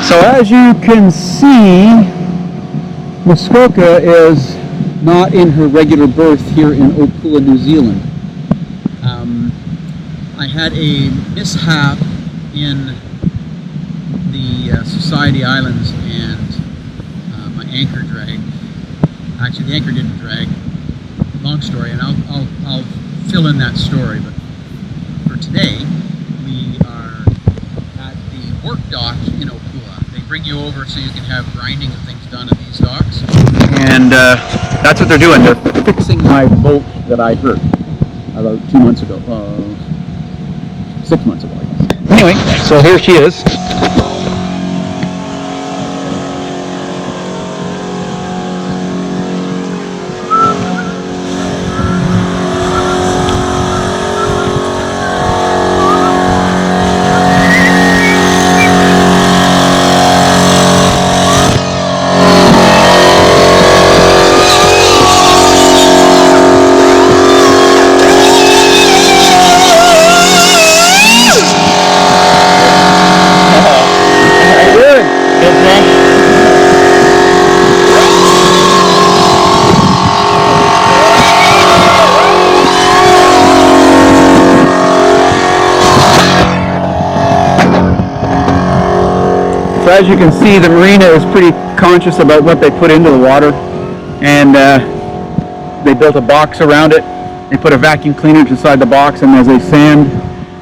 So as you can see, Muskoka is not in her regular berth here in Opua, New Zealand. I had a mishap in the Society Islands, and my anchor dragged. Actually, the anchor didn't drag. Long story, and I'll fill in that story. But for today, we are at the work dock in Opua. They bring you over so you can have grinding and things done at these docks. And that's what they're doing. They're fixing my boat that I hurt about 2 months ago. 6 months ago, I guess. Anyway, so here she is. As you can see, the marina is pretty conscious about what they put into the water, and they built a box around it. They put a vacuum cleaner inside the box, and as they sand,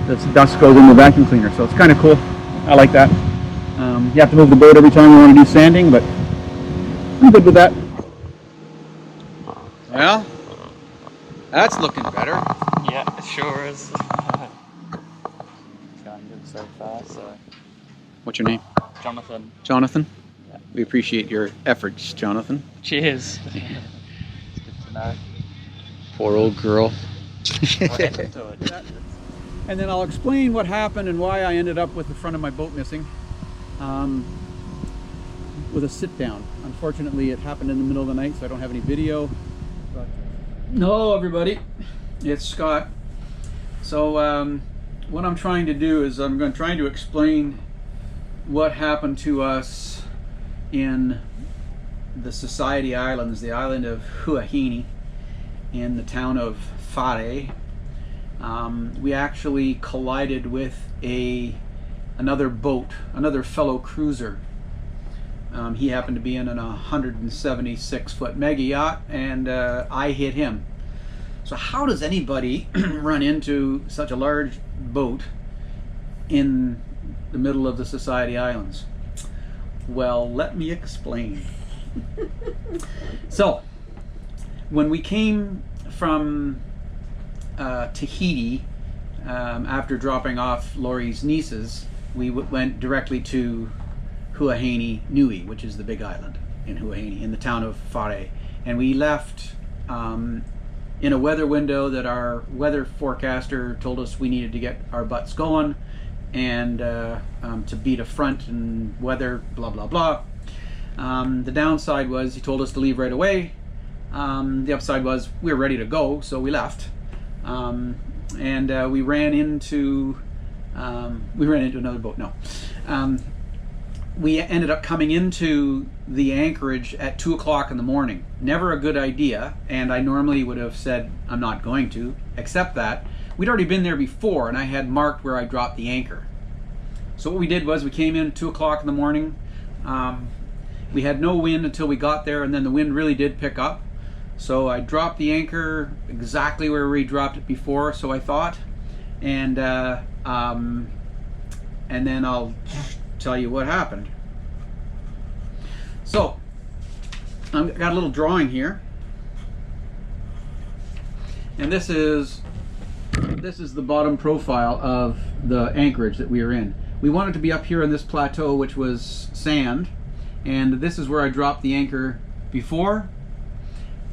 the dust goes in the vacuum cleaner. So it's kind of cool. I like that. You have to move the boat every time you want to do sanding, but I'm good with that. Well, that's looking better. Yeah, it sure is. Going good so far. So. What's your name? Jonathan. Jonathan? Yeah. We appreciate your efforts, Jonathan. Cheers. It's good to know. Poor old girl. What happened to it? And then I'll explain what happened and why I ended up with the front of my boat missing. With a sit down. Unfortunately, it happened in the middle of the night, so I don't have any video. But hello, everybody. It's Scott. So what I'm trying to do is I'm trying to explain what happened to us in the Society Islands, the island of Huahine, in the town of Whare. We actually collided with another boat, another fellow cruiser. He happened to be in a 176-foot mega yacht, and I hit him. So how does anybody run into such a large boat in the middle of the Society Islands? Well, let me explain. So, when we came from Tahiti, after dropping off Laurie's nieces, we went directly to Huahine Niue, which is the big island in Huahine, in the town of Whare. And we left in a weather window that our weather forecaster told us we needed to get our butts going, and to beat a front and weather, blah blah blah. The downside was he told us to leave right away. The upside was we were ready to go, so we left, and we ran into another boat. No, we ended up coming into the anchorage at 2 o'clock in the morning. Never a good idea, and I normally would have said I'm not going to, except that we'd already been there before, and I had marked where I dropped the anchor. So what we did was we came in at 2 o'clock in the morning. We had no wind until we got there, and then the wind really did pick up. So I dropped the anchor exactly where we dropped it before, so I thought. And then I'll tell you what happened. So I've got a little drawing here, and this is the bottom profile of the anchorage that we are in. We wanted to be up here on this plateau, which was sand, and this is where I dropped the anchor before,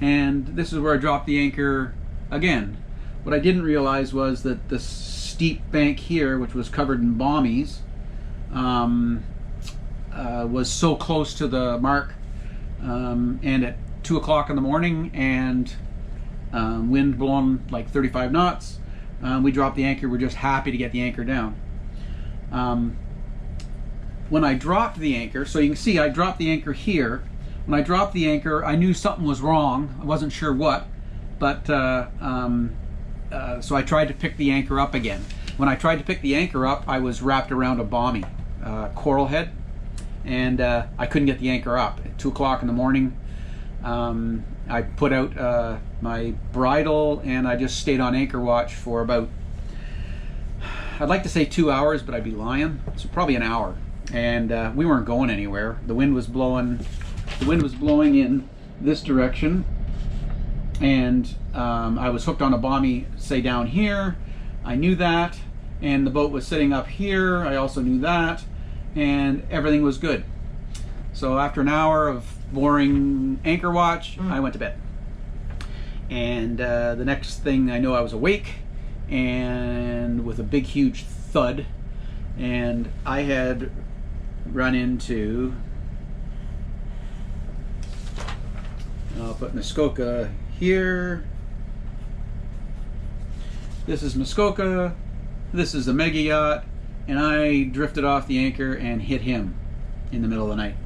and this is where I dropped the anchor again. What I didn't realize was that the steep bank here, which was covered in bommies, was so close to the mark, and at 2 o'clock in the morning, and wind blowing like 35 knots, we dropped the anchor. We're just happy to get the anchor down. when I dropped the anchor, so you can see I dropped the anchor here. When I dropped the anchor, I knew something was wrong. I wasn't sure what, but so I tried to pick the anchor up again. When I tried to pick the anchor up, I was wrapped around a bommy coral head, and I couldn't get the anchor up. At 2 o'clock in the morning, I put out my bridle, and I just stayed on anchor watch for about, I'd like to say 2 hours, but I'd be lying. So probably an hour. And we weren't going anywhere. The wind was blowing in this direction, and I was hooked on a bommy, say down here. I knew that, and the boat was sitting up here. I also knew that, and everything was good. So after an hour of boring anchor watch, I went to bed. And the next thing I know, I was awake, and with a big huge thud, and I had run into, I'll put Muskoka here. This is Muskoka, this is the mega yacht, and I drifted off the anchor and hit him in the middle of the night.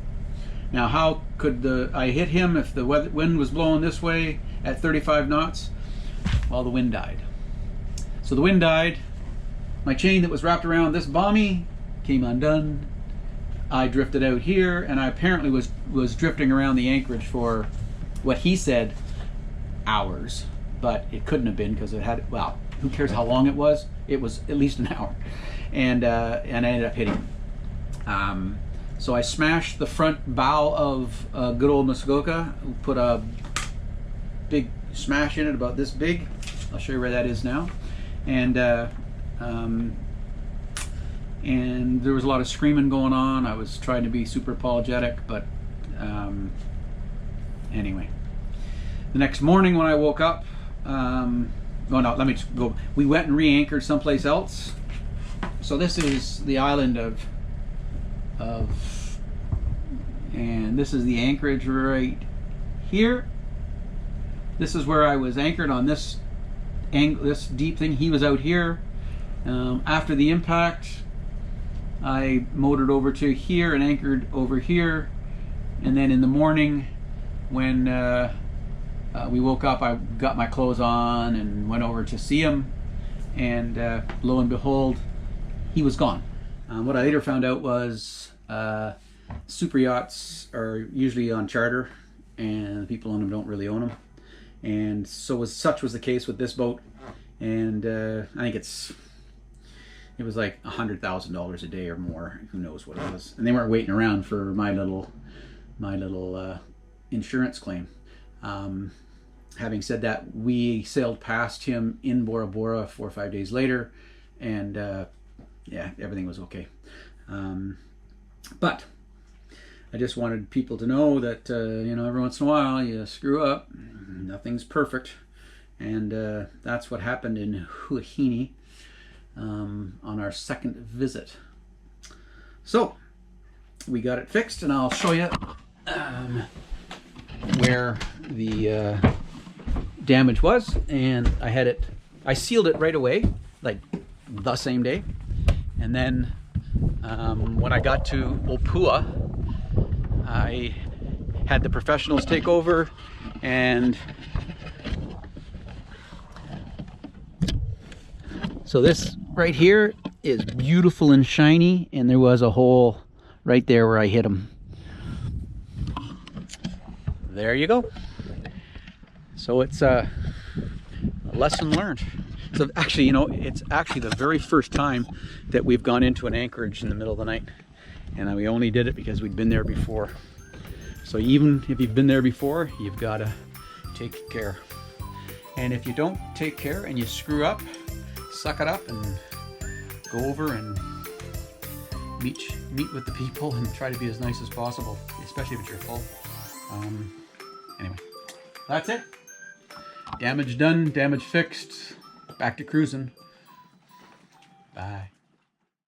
Now, how could I hit him if the wind was blowing this way at 35 knots? Well, the wind died. So the wind died, my chain that was wrapped around this bommy came undone. I drifted out here, and I apparently was drifting around the anchorage for what he said hours, but it couldn't have been, because it had, well, who cares how long it was? It was at least an hour, and I ended up hitting him. So I smashed the front bow of good old Muskoka, put a big smash in it about this big. I'll show you where that is now, and there was a lot of screaming going on. I was trying to be super apologetic, but anyway. The next morning when I woke up, oh no, let me just go. We went and re-anchored someplace else. So this is the island of, and this is the anchorage right here. This is where I was anchored on this deep thing. He was out here. After the impact, I motored over to here and anchored over here, and then in the morning when we woke up, I got my clothes on and went over to see him, and lo and behold, he was gone. What I later found out was super yachts are usually on charter, and the people on them don't really own them, and such was the case with this boat. And I think it was like $100,000 a day or more, who knows what it was. And they weren't waiting around for my little insurance claim. Having said that, we sailed past him in Bora Bora 4 or 5 days later, and yeah, everything was okay. But I just wanted people to know that you know, every once in a while you screw up. Nothing's perfect, and that's what happened in Huahine on our second visit. So we got it fixed, and I'll show you where the damage was. And I sealed it right away, like the same day. And then when I got to Opua, I had the professionals take over, and so this right here is beautiful and shiny, and there was a hole right there where I hit him. There you go. So it's a lesson learned. So actually, you know, it's actually the very first time that we've gone into an anchorage in the middle of the night, and we only did it because we'd been there before. So even if you've been there before, you've got to take care. And if you don't take care and you screw up, suck it up and go over and meet with the people and try to be as nice as possible, especially if you're full. Anyway, that's it. Damage done, damage fixed. Back to cruising. Bye.